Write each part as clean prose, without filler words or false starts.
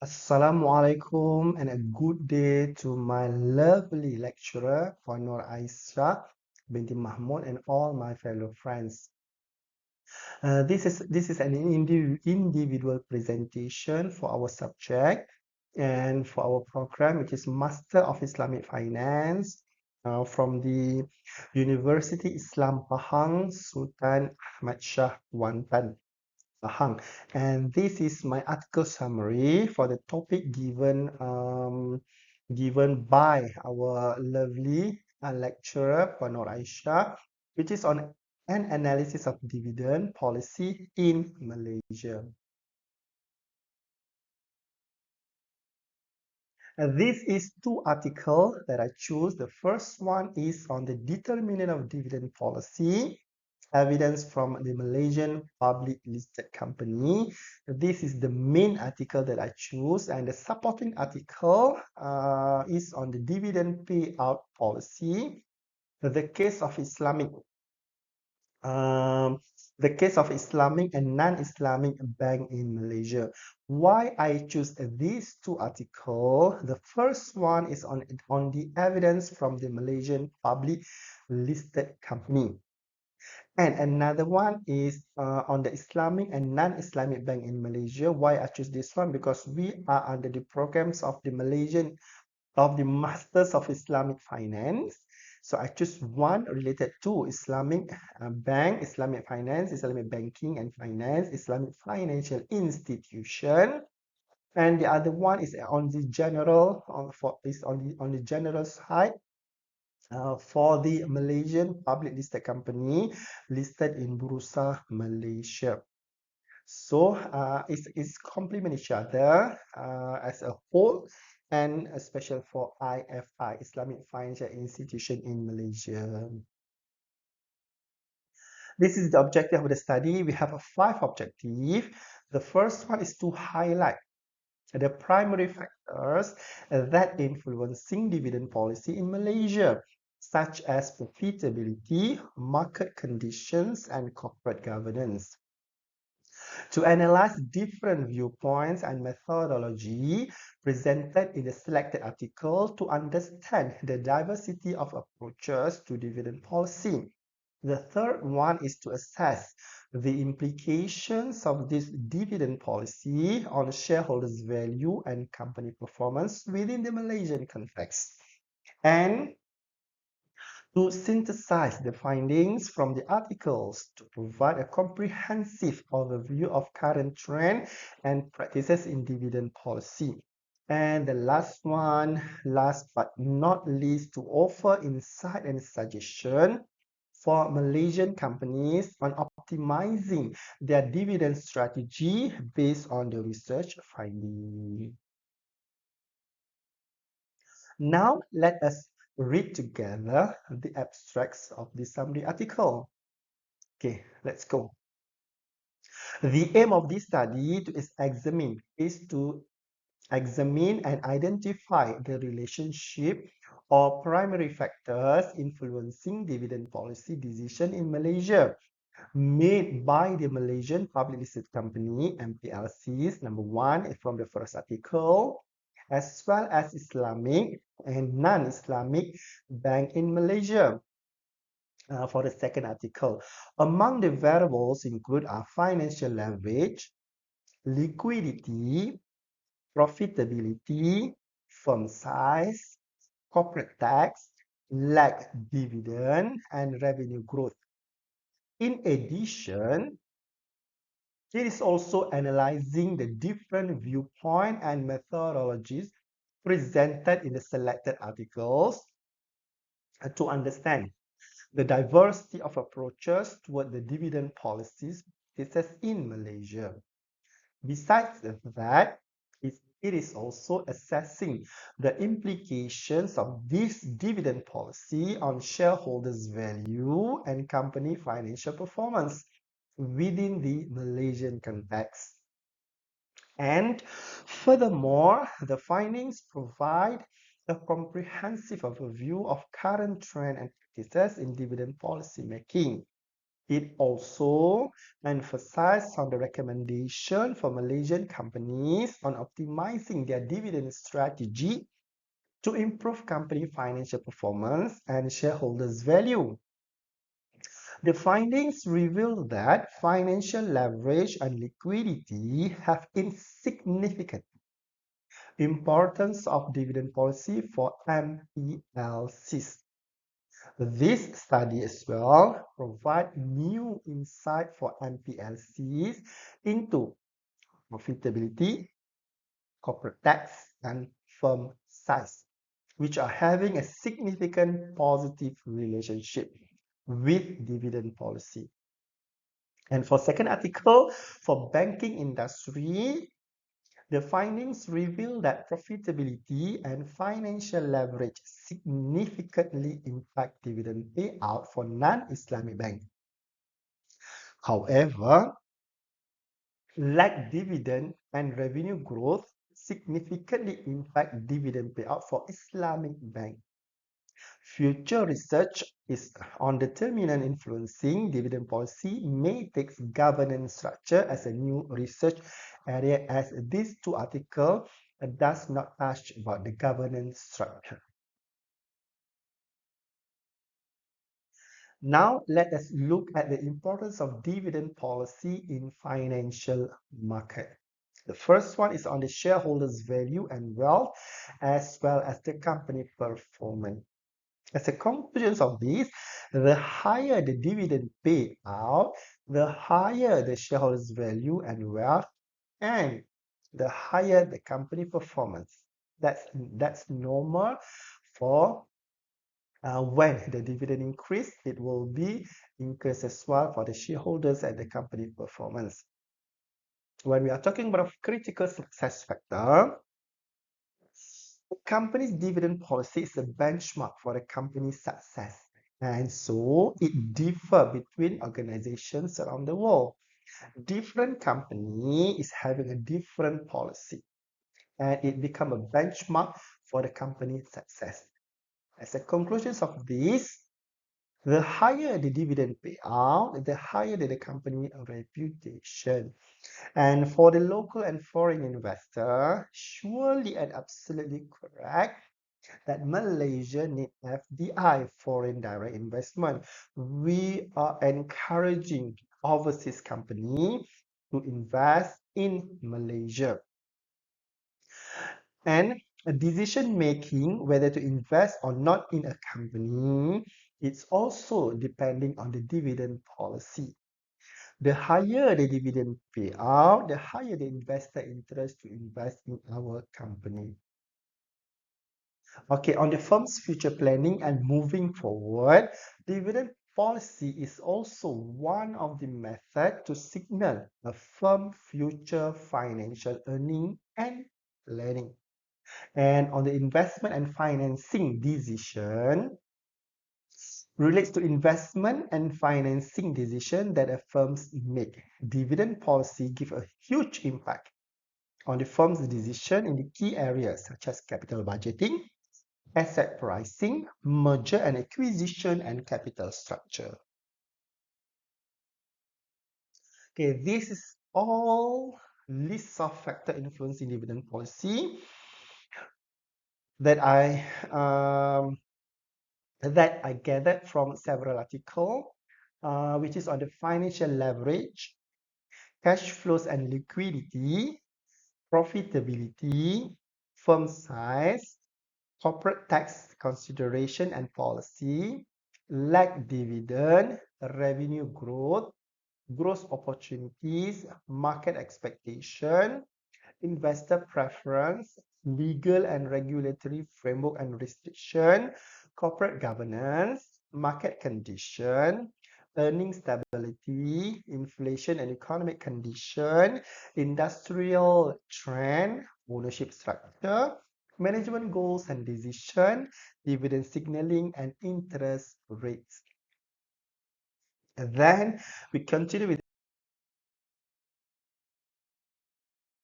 Assalamualaikum and a good day to my lovely lecturer, Honor Aisha binti Mahmud, and all my fellow friends. This is an individual presentation for our subject and for our program, which is Master of Islamic Finance from the University Islam Pahang Sultan Ahmad Shah Kuantan. Pahang. And this is my article summary for the topic given by our lovely lecturer, Puan Nur Aisyah, which is on an analysis of dividend policy in Malaysia. This is two articles that I choose. The first one is on the determinant of dividend policy, evidence from the Malaysian public listed company. This is the main article that I choose, and the supporting article is on the dividend payout policy, the case of um, Islamic and non-Islamic bank in Malaysia. Why I choose these two articles? The first one is on the evidence from the Malaysian public listed company. And another one is on the Islamic and non-Islamic bank in Malaysia. Why I choose this one? Because we are under the programs of the Masters of Islamic Finance. So I choose one related to Islamic bank, Islamic finance, Islamic banking and finance, Islamic financial institution. And the other one is on the general, on the general side for the Malaysian public listed company listed in Bursa, Malaysia. So it's complement each other as a whole, and especially for IFI, Islamic Financial Institution in Malaysia. This is the objective of the study. We have 5 objectives. The first one is to highlight the primary factors that influencing dividend policy in Malaysia, such as profitability, market conditions, and corporate governance. To analyze different viewpoints and methodology presented in the selected article to understand the diversity of approaches to dividend policy. The third one is to assess the implications of this dividend policy on shareholders' value and company performance within the Malaysian context. And to synthesize the findings from the articles to provide a comprehensive overview of current trend and practices in dividend policy. And the last one, last but not least, to offer insight and suggestion for Malaysian companies on optimizing their dividend strategy based on the research finding. Now, let us read together the abstracts of the summary article. Okay, let's go. The aim of this study is to examine and identify the relationship or primary factors influencing dividend policy decision in Malaysia made by the Malaysian Public Listed Company MPLCs. Number one is from the first article, as well as Islamic and non-Islamic bank in Malaysia. For the second article, among the variables include financial leverage, liquidity, profitability, firm size, corporate tax, lag dividend, and revenue growth. In addition, it is also analyzing the different viewpoint and methodologies presented in the selected articles to understand the diversity of approaches toward the dividend policies in Malaysia. Besides that, it is also assessing the implications of this dividend policy on shareholders' value and company financial performance within the Malaysian context. And furthermore, the findings provide a comprehensive overview of current trend and practices in dividend policy making. It also emphasized on the recommendation for Malaysian companies on optimizing their dividend strategy to improve company financial performance and shareholders' value. The findings reveal that financial leverage and liquidity have insignificant importance of dividend policy for MPLCs. This study as well provide new insight for MPLCs into profitability, corporate tax, and firm size, which are having a significant positive relationship with dividend policy. And for second article, for banking industry, the findings reveal that profitability and financial leverage significantly impact dividend payout for non-Islamic banks. However, like dividend and revenue growth significantly impact dividend payout for Islamic banks. Future research is on determinant influencing dividend policy may take governance structure as a new research area, as these two articles does not touch about the governance structure. Now let us look at the importance of dividend policy in financial market. The first one is on the shareholders' value and wealth, as well as the company performance. As a conclusion of this, the higher the dividend payout, the higher the shareholders' value and wealth, and the higher the company performance. That's normal for when the dividend increase, it will be increased as well for the shareholders and the company performance. When we are talking about a critical success factor, the company's dividend policy is a benchmark for the company's success. And so it differs between organizations around the world. Different company is having a different policy, and it become a benchmark for the company's success. As a conclusion of this, the higher the dividend payout, the higher the company reputation. And for the local and foreign investor, surely and absolutely correct that Malaysia need FDI, foreign direct investment. We are encouraging overseas company to invest in Malaysia. And a decision making whether to invest or not in a company, it's also depending on the dividend policy. The higher the dividend payout, the higher the investor interest to invest in our company. Okay, on the firm's future planning and moving forward, dividend policy is also one of the methods to signal a firm future financial earning and planning. And on the investment and financing decision, relates to investment and financing decision that a firms make. Dividend policy give a huge impact on the firm's decision in the key areas such as capital budgeting, asset pricing, merger and acquisition, and capital structure. Okay, this is all lists of factor influencing dividend policy that I gathered from several articles, which is on the financial leverage, cash flows and liquidity, profitability, firm size, corporate tax consideration and policy, lag dividend, revenue growth, growth opportunities, market expectation, investor preference, legal and regulatory framework and restriction, corporate governance, market condition, earning stability, inflation and economic condition, industrial trend, ownership structure, management goals and decision, dividend signaling, and interest rates. And then we continue with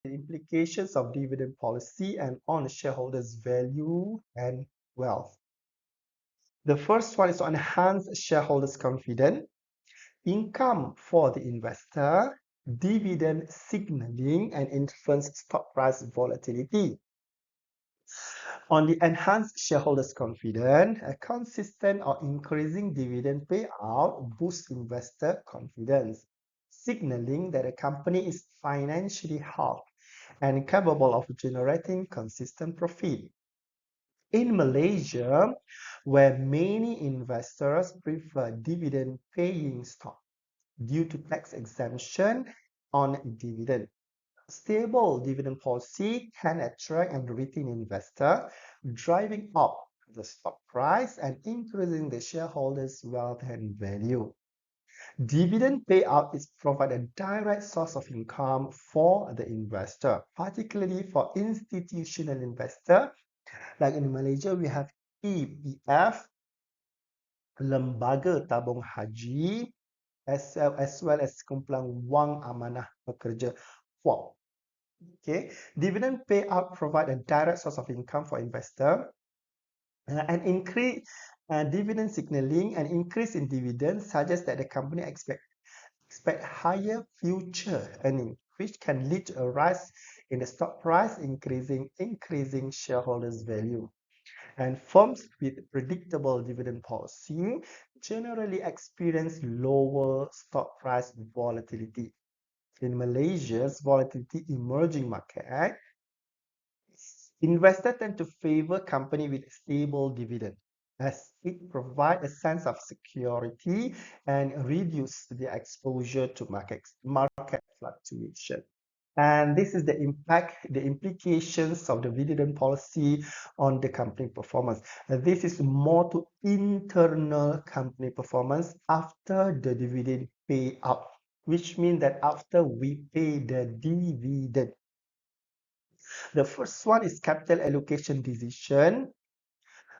the implications of dividend policy and on shareholders' value and wealth. The first one is to enhance shareholders' confidence. income for the investor, dividend signaling, and influence stock price volatility. On the enhanced shareholders' confidence, a consistent or increasing dividend payout boosts investor confidence, signaling that a company is financially healthy and capable of generating consistent profit. In Malaysia, where many investors prefer dividend-paying stock due to tax exemption on dividend, stable dividend policy can attract and retain investors, driving up the stock price and increasing the shareholders' wealth and value. Dividend payout is provide a direct source of income for the investor, particularly for institutional investor. Like in Malaysia, we have EPF, Lembaga Tabung Haji, as well as kumpulan wang amanah pekerja FWAP. Okay, dividend payout provide a direct source of income for investor, and increase dividend signaling and increase in dividends suggests that the company expect higher future earning, which can lead to a rise in the stock price, increasing shareholders' value. And firms with predictable dividend policy generally experience lower stock price volatility. In Malaysia's volatility emerging market, investors tend to favor company with stable dividend as it provides a sense of security and reduce the exposure to market fluctuation. And this is the impact, the implications of the dividend policy on the company performance. This is more to internal company performance after the dividend payout, which means that after we pay the dividend. The first one is capital allocation decision.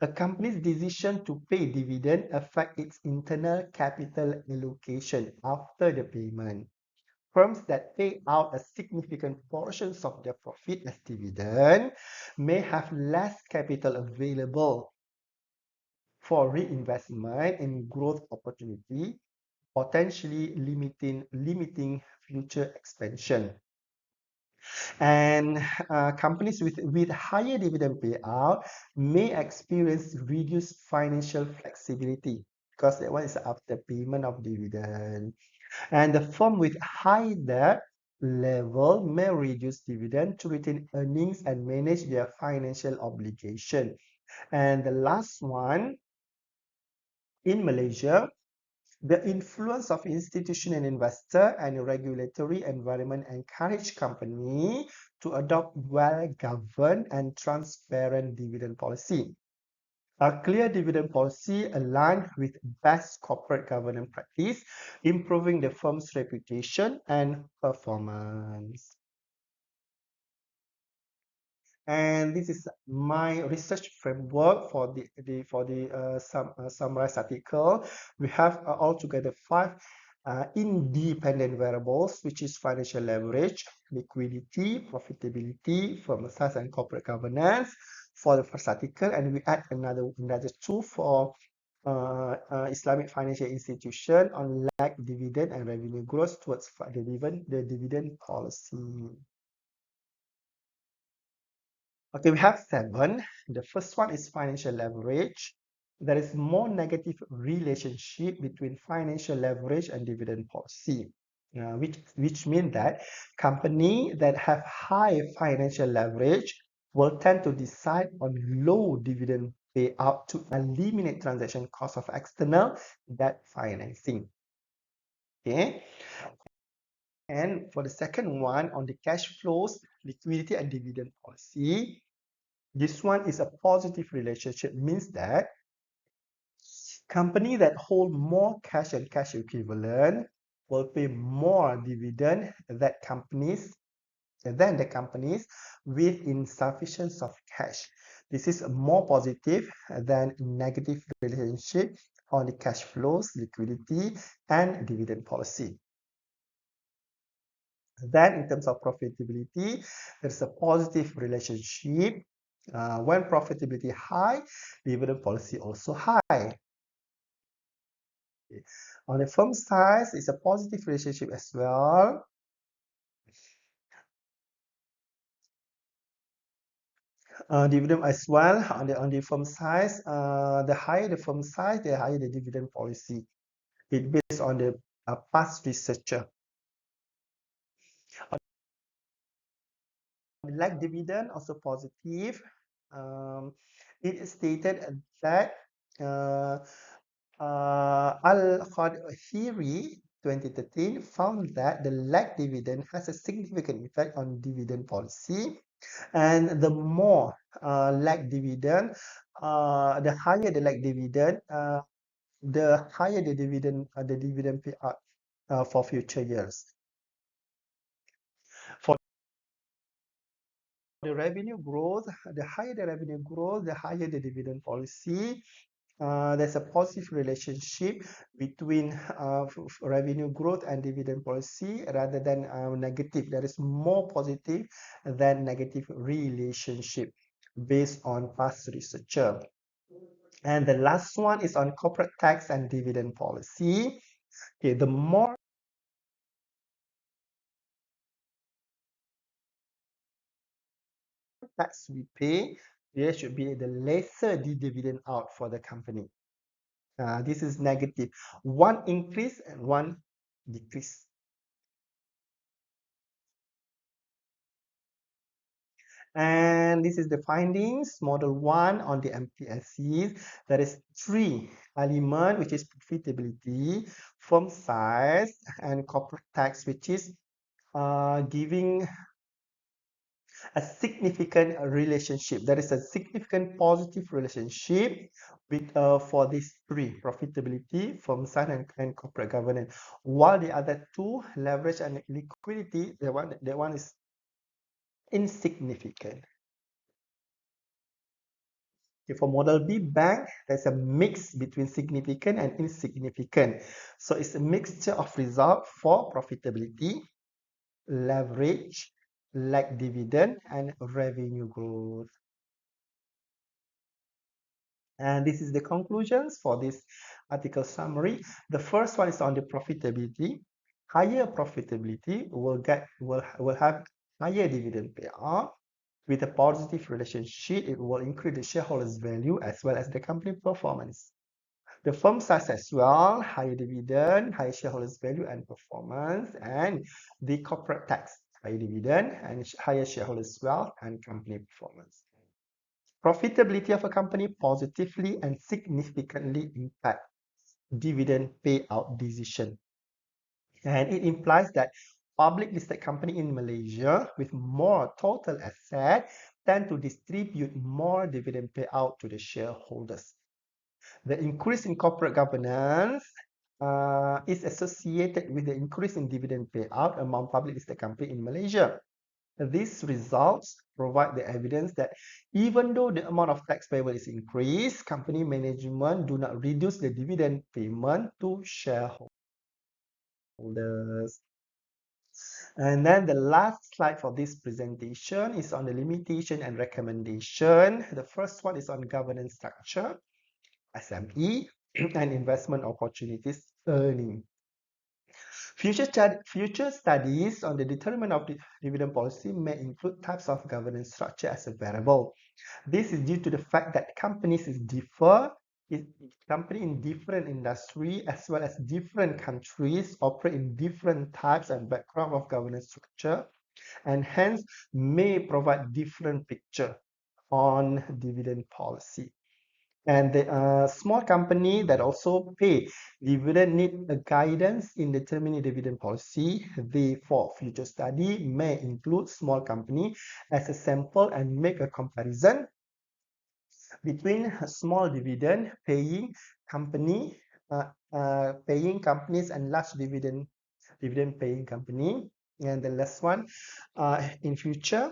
A company's decision to pay dividend affects its internal capital allocation after the payment. Firms that pay out a significant portions of their profit as dividend may have less capital available for reinvestment in growth opportunity, potentially limiting future expansion. And companies with higher dividend payout may experience reduced financial flexibility because that one is after payment of dividend. And the firm with high debt level may reduce dividend to retain earnings and manage their financial obligation. And the last one, in Malaysia, the influence of institutional investor and regulatory environment encourage company to adopt well-governed and transparent dividend policy. A clear dividend policy aligned with best corporate governance practice, improving the firm's reputation and performance. And this is my research framework for the summarized article. We have altogether 5 independent variables, which is financial leverage, liquidity, profitability, firm size, and corporate governance for the first article, and we add another 2 for Islamic financial institution on lag dividend and revenue growth towards the dividend policy. Okay, we have 7. The first one is financial leverage. There is more negative relationship between financial leverage and dividend policy, which means that company that have high financial leverage will tend to decide on low dividend payout to eliminate transaction cost of external debt financing. Okay. And for the second one, on the cash flows, liquidity, and dividend policy, this one is a positive relationship, means that company that hold more cash and cash equivalent will pay more dividend than the companies with insufficient of cash. This is more positive than negative relationship on the cash flows, liquidity, and dividend policy. Then in terms of profitability, there's a positive relationship. When profitability high, dividend policy also high. On the firm size, it's a positive relationship as well. Dividend as well on the firm size. The higher the firm size, the higher the dividend policy. It based on the past researcher. Like dividend, also positive. Um, it is stated that uh, Al-Khadhiri 2013 found that the lag dividend has a significant effect on dividend policy, and the more lag dividend, the higher the lag dividend, the higher the dividend payout for future years. For the revenue growth, the higher the revenue growth, the higher the dividend policy. There's a positive relationship between revenue growth and dividend policy rather than negative. There is more positive than negative relationship based on past research. And the last one is on corporate tax and dividend policy. Okay, the more tax we pay, there should be the lesser the dividend out for the company. This is negative. One increase and one decrease. And this is the findings, model 1 on the MPSCs. There is 3 element, which is profitability, firm size, and corporate tax, which is giving a significant relationship. There is a significant positive relationship with for these 3, profitability, firm size, and corporate governance. While the other 2, leverage and liquidity, that one is insignificant. Okay, for model B bank, there's a mix between significant and insignificant. So it's a mixture of result for profitability, leverage, like dividend, and revenue growth. And this is the conclusions for this article summary. The first one is on the profitability. Higher profitability will have higher dividend payout. With a positive relationship, it will increase the shareholders' value as well as the company performance. The firm size as well, higher dividend, higher shareholders' value and performance, and the corporate tax, higher dividend and higher shareholders' wealth and company performance. Profitability of a company positively and significantly impact dividend payout decision. And it implies that public listed company in Malaysia with more total asset tend to distribute more dividend payout to the shareholders. The increase in corporate governance is associated with the increase in dividend payout among public listed company in Malaysia. These results provide the evidence that even though the amount of tax payable is increased, company management do not reduce the dividend payment to shareholders. And then the last slide for this presentation is on the limitation and recommendation. The first one is on governance structure, SME, and investment opportunities earning. Future studies on the determinant of the dividend policy may include types of governance structure as a variable. This is due to the fact that companies company in different industry as well as different countries operate in different types and background of governance structure, and hence may provide different picture on dividend policy. And the small company that also pay dividend need a guidance in determining dividend policy. Therefore, future study may include small company as a sample and make a comparison between a small dividend paying company, paying companies and large dividend paying company. And the last one, in future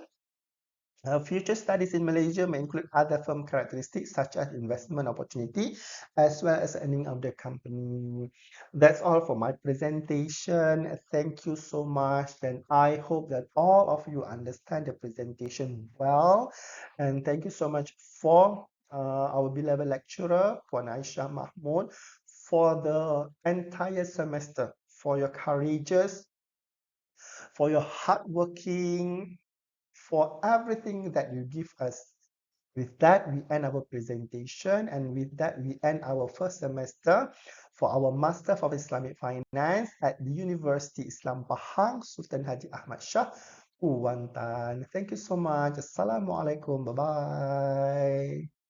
studies in Malaysia may include other firm characteristics such as investment opportunity as well as earning of the company. That's all for my presentation. Thank you so much. And I hope that all of you understand the presentation well. And thank you so much for our beloved lecturer, Puan Aisyah Mahmud, for the entire semester, for your courageous, for your hardworking, for everything that you give us. With that, we end our presentation, and with that, we end our first semester for our Master of Islamic Finance at the University Islam Pahang, Sultan Haji Ahmad Shah, Kuantan. Thank you so much. Assalamualaikum. Bye-bye.